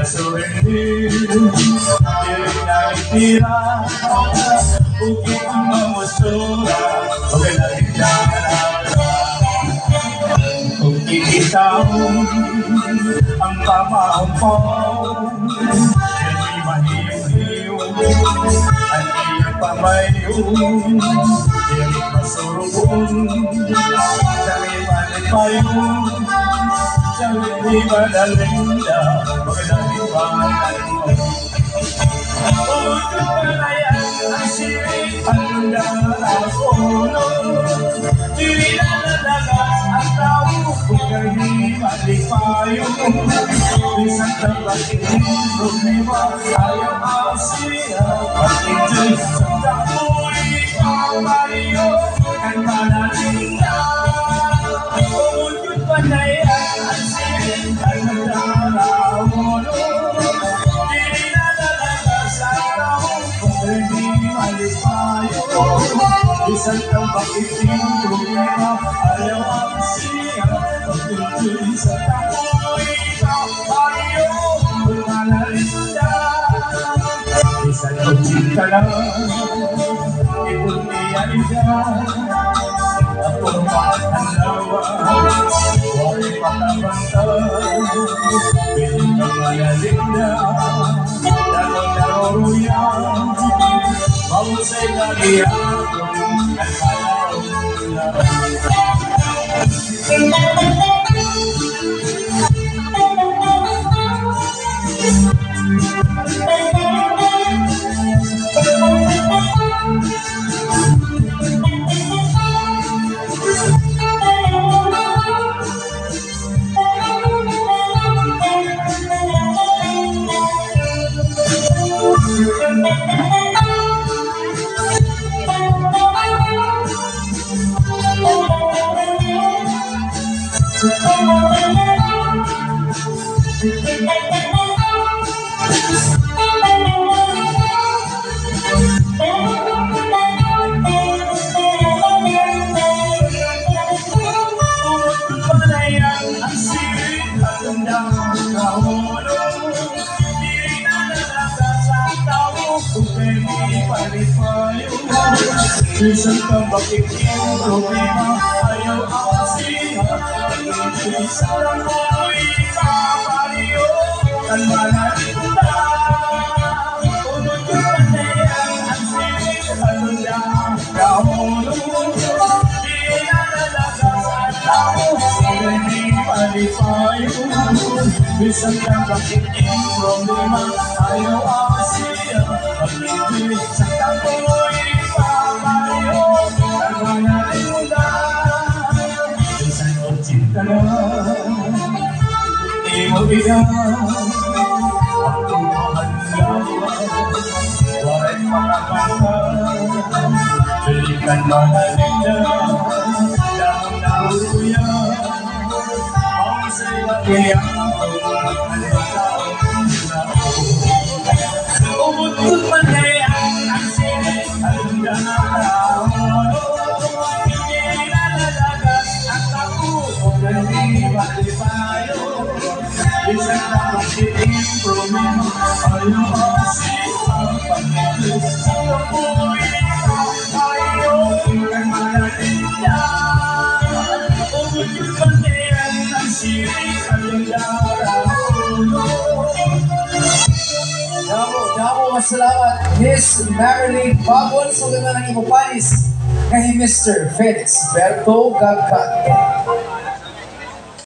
surrender, diri naitira, bukit ang mamusura, okay na hindara. Kung ikitaw ang pamaumpaw, hindi mahiyo-hiyo, ang iyong pamayo, hindi masurubon, dami malipayo, dami madalinda, magandang ibanan mo. Untuk pelayan ang sirit ang darapuno, diri na nadagas ang tao kung kayo malipayo. Isang tabakin problema ayaw ang siya, pag-ito'y sa tapo'y pamayo at manalinda. Untuk pelayan ang sirit ang darapuno, isang tambakit yung problema, ayaw ang siya, pag-tuloy sa tapo'y kapayo, pagmanalinda. Isang pagsinta lang, ipuntiyan ako mahanlawa, huwag makabanta, piling kang manalinda, dalawang naruruyan, mausay na iyan. Isang tambakit yung problema, ayaw ang siya, pag-ibig sa tapo'y kapayo, at manalinda. Unod yung panayan ang sirit, alundang kahulo, di na nalagas ang tao, hindi malipayo. Isang tambakit yung problema, ayaw ang siya, pag-ibig sa tapo'y Iyan akong mahanlawa, huwag makabanta, balikan manalinda, dahong naruruyan, ang saya kaya akong mahanlawa. Umutut man kayang ang sirit, ang dahon, hindi nalalagas ang tao, kung hindi malipayo. Isang tambakit yung problema, ayaw ang siya, pag-ibig sa tapo'y kapayo, at manalinda. Umut yung panayan ang sirit, ang darapuno. Damo masalamat, Miss Marilyn Babon, sa ganda ng ipapanis kay Mr. Felix Berto Gagkat.